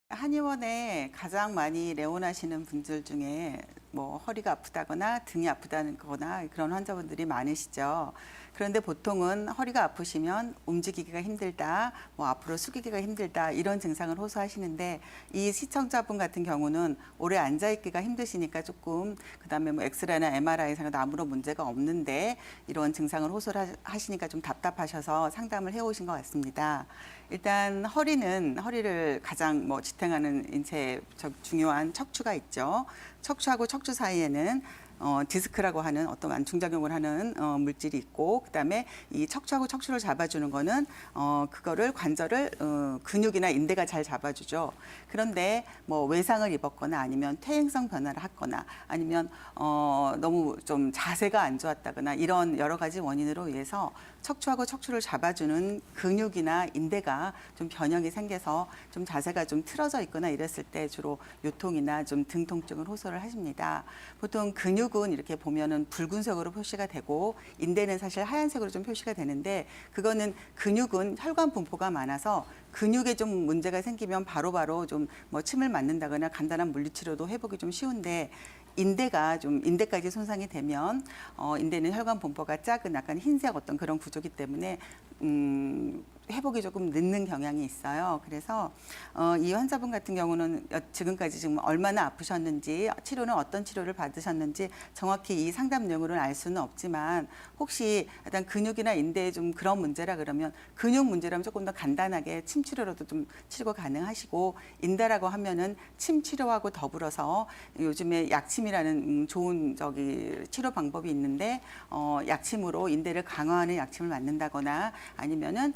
한의원에 가장 많이 내원하시는 분들 중에 뭐 허리가 아프다거나 등이 아프다거나 그런 환자분들이 많으시죠. 그런데 보통은 허리가 아프시면 움직이기가 힘들다, 뭐 앞으로 숙이기가 힘들다 이런 증상을 호소하시는데 이 시청자분 같은 경우는 오래 앉아 있기가 힘드시니까 조금 그다음에 뭐 엑스레이나 MRI상에도 아무런 문제가 없는데 이런 증상을 호소를 하시니까 좀 답답하셔서 상담을 해오신 것 같습니다. 일단 허리를 가장 뭐 지탱하는 인체 중요한 척추가 있죠. 척추하고 척추 사이에는 디스크라고 하는 어떤 완충작용을 하는 물질이 있고, 그다음에 이 척추하고 척추를 잡아주는 거는 그거를 관절을 근육이나 인대가 잘 잡아주죠. 그런데 뭐 외상을 입었거나 아니면 퇴행성 변화를 했거나 아니면 너무 좀 자세가 안 좋았다거나 이런 여러 가지 원인으로 의해서 척추하고 척추를 잡아주는 근육이나 인대가 좀 변형이 생겨서 좀 자세가 좀 틀어져 있거나 이랬을 때 주로 요통이나 좀 등 통증을 호소를 하십니다. 보통 근육은 이렇게 보면은 붉은색으로 표시가 되고 인대는 사실 하얀색으로 좀 표시가 되는데 그거는 근육은 혈관 분포가 많아서 근육에 좀 문제가 생기면 바로바로 좀 뭐 침을 맞는다거나 간단한 물리치료도 회복이 좀 쉬운데 인대까지 손상이 되면 인대는 혈관 분포가 작은 약간 흰색 어떤 그런 구조기 때문에 회복이 조금 늦는 경향이 있어요. 그래서 이 환자분 같은 경우는 지금까지 지금 얼마나 아프셨는지, 치료는 어떤 치료를 받으셨는지 정확히 이 상담 내용으로는 알 수는 없지만 혹시 일단 근육이나 인대에 좀 그런 문제라 그러면 근육 문제라면 조금 더 간단하게 침 치료로도 좀 치료가 가능하시고 인대라고 하면은 침 치료하고 더불어서 요즘에 약침이라는 좋은 치료 방법이 있는데 약침으로 인대를 강화하는 약침을 맞는다거나 아니면은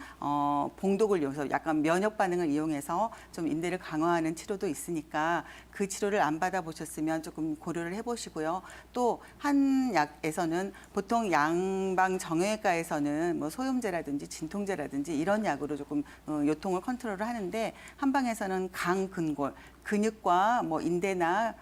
봉독을 이용해서 약간 면역 반응을 이용해서 좀 인대를 강화하는 치료도 있으니까 그 치료를 안 받아보셨으면 조금 고려를 해보시고요. 또 한약에서는 보통 양방 정형외과에서는 뭐 소염제라든지 진통제라든지 이런 약으로 조금 요통을 컨트롤을 하는데 한방에서는 강근골 근육과 뭐 인대나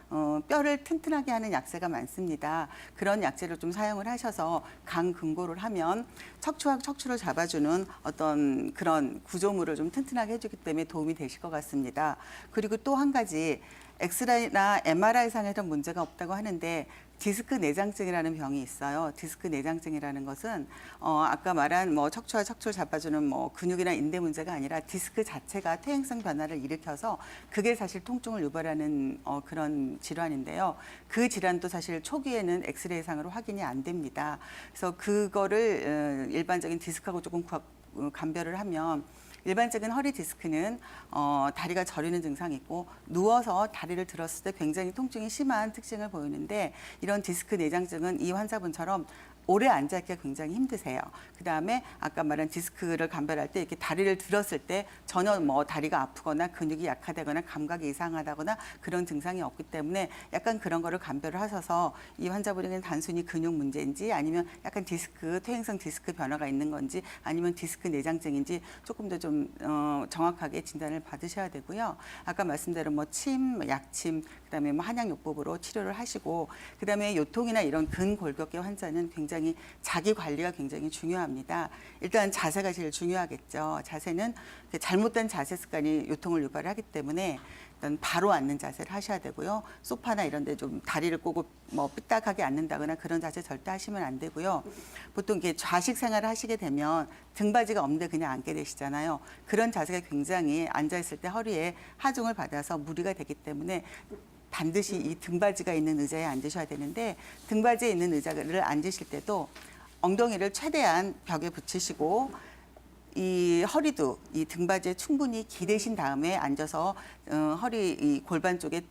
뼈를 튼튼하게 하는 약재가 많습니다. 그런 약재를 좀 사용을 하셔서 강근골을 하면 척추와 척추를 잡아주는 어떤 그런 구조물을 좀 튼튼하게 해주기 때문에 도움이 되실 것 같습니다. 그리고 또 한 가지 엑스레이나 MRI상에도 문제가 없다고 하는데 디스크 내장증이라는 병이 있어요. 디스크 내장증이라는 것은 아까 말한 뭐 척추와 척추를 잡아주는 뭐 근육이나 인대 문제가 아니라 디스크 자체가 퇴행성 변화를 일으켜서 그게 사실 통증을 유발하는 그런 질환인데요. 그 질환도 사실 초기에는 엑스레이상으로 확인이 안 됩니다. 그래서 그거를 일반적인 디스크하고 조금 감별을 하면 일반적인 허리 디스크는 다리가 저리는 증상이 있고 누워서 다리를 들었을 때 굉장히 통증이 심한 특징을 보이는데 이런 디스크 내장증은 이 환자분처럼 오래 앉아있기가 굉장히 힘드세요. 그다음에 아까 말한 디스크를 감별할 때 이렇게 다리를 들었을 때 전혀 뭐 다리가 아프거나 근육이 약하다거나 감각이 이상하다거나 그런 증상이 없기 때문에 약간 그런 거를 감별을 하셔서 이 환자분에게는 단순히 근육 문제인지 아니면 약간 퇴행성 디스크 변화가 있는 건지 아니면 디스크 내장증인지 조금 더 좀 정확하게 진단을 받으셔야 되고요. 아까 말씀대로 뭐 약침, 그다음에 뭐 한약요법으로 치료를 하시고 그다음에 요통이나 이런 근골격계 환자는 굉장히 자기 관리가 굉장히 중요합니다. 일단 자세가 제일 중요하겠죠. 자세는 잘못된 자세 습관이 요통을 유발하기 때문에 일단 바로 앉는 자세를 하셔야 되고요. 소파나 이런 데 좀 다리를 꼬고 뭐 삐딱하게 앉는다거나 그런 자세 절대 하시면 안 되고요. 보통 이렇게 좌식 생활을 하시게 되면 등받이가 없는데 그냥 앉게 되시잖아요. 그런 자세가 굉장히 앉아있을 때 허리에 하중을 받아서 무리가 되기 때문에 반드시 이 등받이가 있는 의자에 앉으셔야 되는데 등받이에 있는 의자를 앉으실 때도 엉덩이를 최대한 벽에 붙이시고 이 허리도 이 등받이에 충분히 기대신 다음에 앉아서 허리 이 골반 쪽에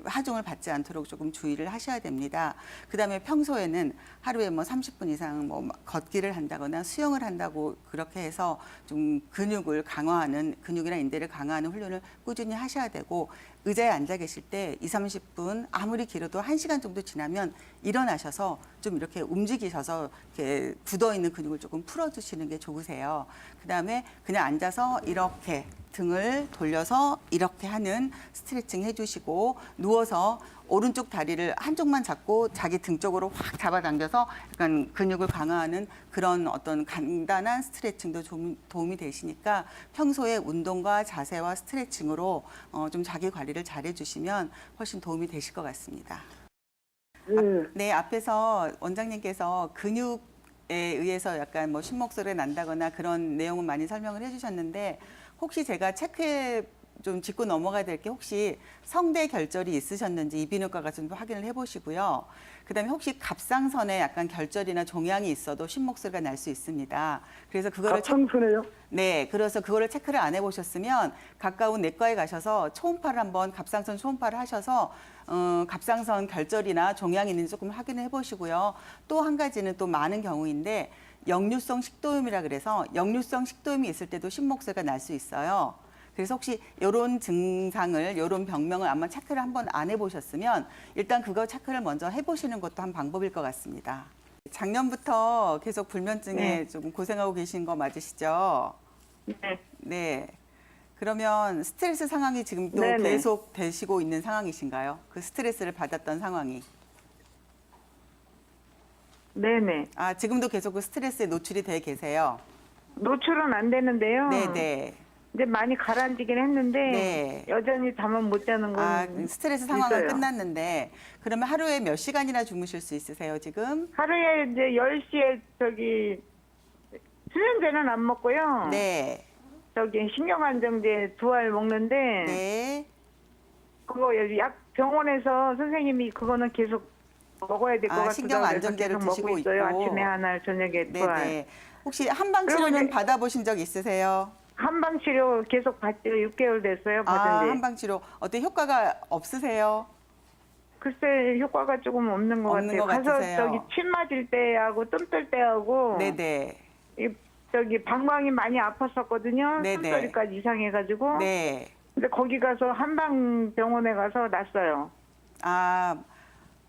하중을 받지 않도록 조금 주의를 하셔야 됩니다. 그다음에 평소에는 하루에 뭐 30분 이상 뭐 걷기를 한다거나 수영을 한다고 그렇게 해서 좀 근육이나 인대를 강화하는 훈련을 꾸준히 하셔야 되고 의자에 앉아 계실 때 20-30분 아무리 길어도 1시간 정도 지나면 일어나셔서 좀 이렇게 움직이셔서 이렇게 굳어 있는 근육을 조금 풀어주시는 게 좋으세요. 그다음에 그냥 앉아서 이렇게 등을 돌려서 이렇게 하는 스트레칭 해주시고 누워서 오른쪽 다리를 한쪽만 잡고 자기 등 쪽으로 확 잡아당겨서 약간 근육을 강화하는 그런 어떤 간단한 스트레칭도 좀 도움이 되시니까 평소에 운동과 자세와 스트레칭으로 좀 자기 관리를 잘 해주시면 훨씬 도움이 되실 것 같습니다. 네, 앞에서 원장님께서 근육에 의해서 약간 뭐 심목소리가 난다거나 그런 내용은 많이 설명을 해주셨는데 혹시 제가 체크해 좀 짚고 넘어가야 될 게 혹시 성대 결절이 있으셨는지 이비인후과가 좀 확인을 해보시고요. 그다음에 혹시 갑상선에 약간 결절이나 종양이 있어도 심목소리가 날 수 있습니다. 그래서 그거를 갑상선에요? 네, 그래서 그거를 체크를 안 해보셨으면 가까운 내과에 가셔서 초음파를 한번 갑상선 초음파를 하셔서 갑상선 결절이나 종양이 있는지 조금 확인을 해보시고요. 또 한 가지는 또 많은 경우인데 역류성 식도염이라 그래서 역류성 식도염이 있을 때도 심목소리가 날 수 있어요. 그래서 혹시 이런 증상을, 이런 병명을 아마 체크를 한번 안 해보셨으면 일단 그거 체크를 먼저 해보시는 것도 한 방법일 것 같습니다. 작년부터 계속 불면증에 네. 좀 고생하고 계신 거 맞으시죠? 네. 네. 그러면 스트레스 상황이 지금도 네네. 계속 되시고 있는 상황이신가요? 그 스트레스를 받았던 상황이. 네네. 아, 지금도 계속 그 스트레스에 노출이 돼 계세요? 노출은 안 되는데요. 네네. 이제 많이 가라앉히긴 했는데 네. 여전히 잠은 못 자는 건 아, 스트레스 상황은 있어요. 끝났는데 그러면 하루에 몇 시간이나 주무실 수 있으세요, 지금? 하루에 이제 10시에 수면제는 안 먹고요. 네. 신경안정제 2알 먹는데 네. 그거 약 병원에서 선생님이 그거는 계속 먹어야 될 것 같아요. 신경안정제를 계속 드시고 먹고 있어요. 있고. 아침에 하나, 저녁에 2알. 네네. 혹시 한방 그리고 치료는 이제- 받아보신 적 있으세요? 한방 치료 계속 받죠. 6개월 됐어요. 받은 아, 지. 한방 치료. 어때 효과가 없으세요? 글쎄 효과가 조금 없는 것 없는 같아요. 것 가서 같으세요? 침 맞을 때하고 뜸 뜰 때하고 네네. 방광이 많많이 아팠었거든요. 네네. 숨소리까지 이상해가지고. 네. 근데 거기 가서 한방 병원에 가서 났어요. 아,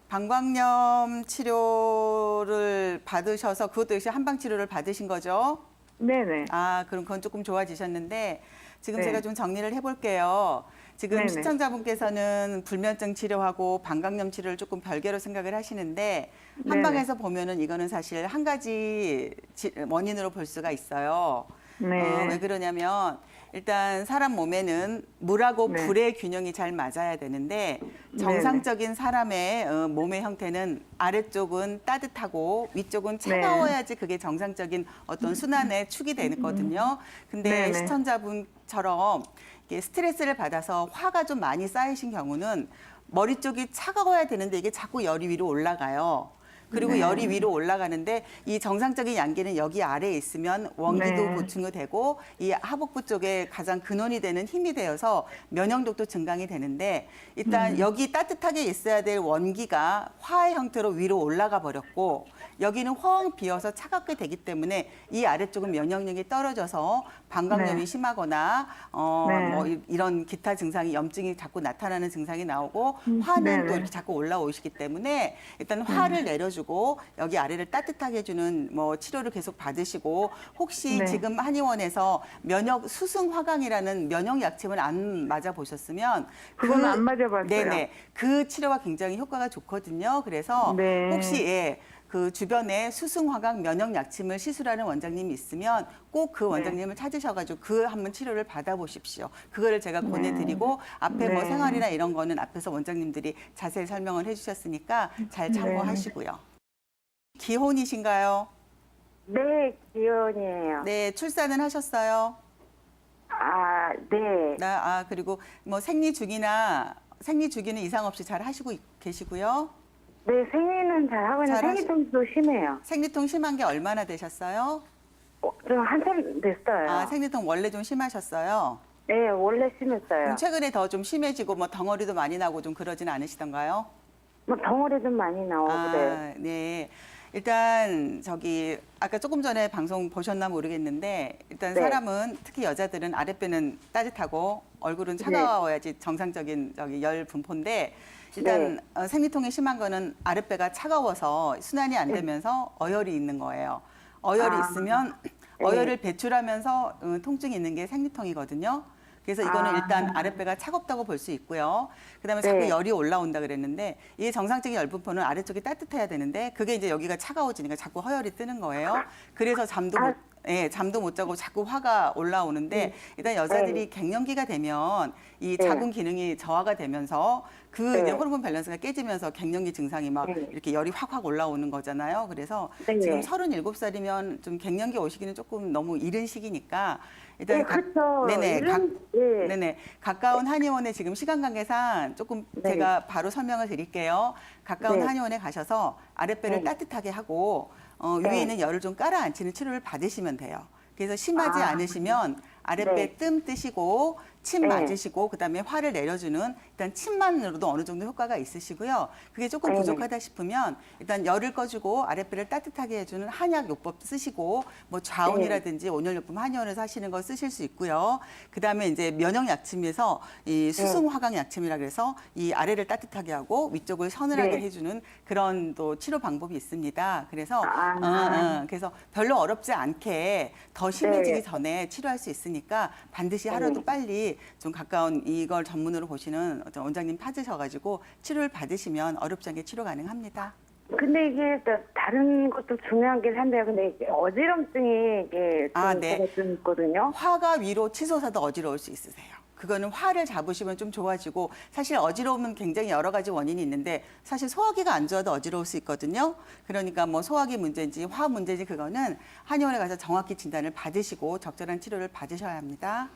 방광염 치료를 받으셔서 그것도 역시 한방 치료를 받으신 거죠? 네네. 아, 그럼 그건 조금 좋아지셨는데 지금 네. 제가 좀 정리를 해볼게요. 지금 네네. 시청자분께서는 불면증 치료하고 방광염 치료를 조금 별개로 생각을 하시는데 네네. 한방에서 보면은 이거는 사실 한 가지 원인으로 볼 수가 있어요. 네. 왜 그러냐면 일단 사람 몸에는 물하고 네. 불의 균형이 잘 맞아야 되는데 정상적인 사람의 몸의 형태는 아래쪽은 따뜻하고 위쪽은 차가워야지 그게 정상적인 어떤 순환의 축이 되거든요. 근데 네네. 시청자분처럼 이게 스트레스를 받아서 화가 좀 많이 쌓이신 경우는 머리 쪽이 차가워야 되는데 이게 자꾸 열이 위로 올라가요. 그리고 열이 위로 올라가는데 이 정상적인 양기는 여기 아래에 있으면 원기도 네. 보충이 되고 이 하복부 쪽에 가장 근원이 되는 힘이 되어서 면역력도 증강이 되는데 일단 여기 따뜻하게 있어야 될 원기가 화의 형태로 위로 올라가 버렸고 여기는 헝 비어서 차갑게 되기 때문에 이 아래쪽은 면역력이 떨어져서 방광염이 네. 심하거나 네. 뭐 이런 기타 증상이 염증이 자꾸 나타나는 증상이 나오고 화는 네네. 또 이렇게 자꾸 올라오시기 때문에 일단 화를 내려주고 여기 아래를 따뜻하게 해주는 뭐 치료를 계속 받으시고 혹시 네. 지금 한의원에서 면역 수승 화강이라는 면역 약침을 안 맞아 보셨으면 그건 안 맞아봤어요. 네네 그 치료가 굉장히 효과가 좋거든요. 그래서 네. 혹시 그 주변에 수승화강 면역 약침을 시술하는 원장님이 있으면 꼭 그 원장님을 찾으셔가지고 그 한번 치료를 받아보십시오. 그거를 제가 권해드리고 앞에 뭐 네. 생활이나 이런 거는 앞에서 원장님들이 자세히 설명을 해주셨으니까 잘 참고하시고요. 기혼이신가요? 네, 기혼이에요. 네, 출산은 하셨어요? 네. 그리고 뭐 생리 주기는 이상 없이 잘 하시고 계시고요. 네, 생리는 잘 하고 있는데 생리통도 심해요. 생리통 심한 게 얼마나 되셨어요? 좀 한 달 됐어요. 아, 생리통 원래 좀 심하셨어요? 네, 원래 심했어요. 그럼 최근에 더 좀 심해지고 뭐 덩어리도 많이 나고 좀 그러진 않으시던가요? 뭐 덩어리 좀 많이 나오고 그래요. 네. 일단 아까 조금 전에 방송 보셨나 모르겠는데 일단 네. 사람은 특히 여자들은 아랫배는 따뜻하고 얼굴은 차가워야지 정상적인 열 분포인데 일단 생리통이 심한 거는 아랫배가 차가워서 순환이 안 되면서 어혈이 있는 거예요. 어혈이 있으면 어혈을 배출하면서 통증이 있는 게 생리통이거든요. 그래서 이거는 아. 일단 아랫배가 차갑다고 볼 수 있고요. 그다음에 자꾸 네. 열이 올라온다 그랬는데 이게 정상적인 열분포는 아래쪽이 따뜻해야 되는데 그게 이제 여기가 차가워지니까 자꾸 허열이 뜨는 거예요. 그래서 잠도 못 자고 자꾸 화가 올라오는데 일단 여자들이 갱년기가 되면 이 네. 자궁 기능이 저하가 되면서 그 네. 이제 호르몬 밸런스가 깨지면서 갱년기 증상이 막 네. 이렇게 열이 확 올라오는 거잖아요. 그래서 네. 지금 37살이면 좀 갱년기 오시기는 조금 너무 이른 시기니까 일단 네, 그렇죠. 네네 예. 네네 가까운 한의원에 지금 시간 관계상 조금 네. 제가 바로 설명을 드릴게요. 가까운 네. 한의원에 가셔서 아랫배를 네. 따뜻하게 하고 네. 위에 있는 열을 좀 깔아앉히는 치료를 받으시면 돼요. 그래서 심하지 아. 않으시면 아랫배 네. 뜸 뜨시고 침 네. 맞으시고 그다음에 화를 내려주는 일단 침만으로도 어느 정도 효과가 있으시고요. 그게 조금 네. 부족하다 싶으면 일단 열을 꺼주고 아랫배를 따뜻하게 해주는 한약 요법 쓰시고 뭐 좌운이라든지 온열요법 한의원에서 하시는 거 쓰실 수 있고요. 그다음에 이제 면역 약침에서 이 수승 화강 약침이라 그래서 이 아래를 따뜻하게 하고 위쪽을 서늘하게 네. 해주는 그런 또 치료 방법이 있습니다. 그래서 그래서 별로 어렵지 않게 더 심해지기 네. 전에 치료할 수 있으니까 반드시 하루도 빨리 좀 가까운 이걸 전문으로 보시는 어떤 원장님 찾으셔가지고 치료를 받으시면 어렵지 않게 치료 가능합니다. 근데 이게 또 다른 것도 중요하긴 한데요. 근데 이게 어지럼증이 이게 좀 네. 제가 좀 있거든요. 화가 위로 치솟아도 어지러울 수 있으세요. 그거는 화를 잡으시면 좀 좋아지고 사실 어지러움은 굉장히 여러 가지 원인이 있는데 사실 소화기가 안 좋아도 어지러울 수 있거든요. 그러니까 뭐 소화기 문제인지 화 문제인지 그거는 한의원에 가서 정확히 진단을 받으시고 적절한 치료를 받으셔야 합니다.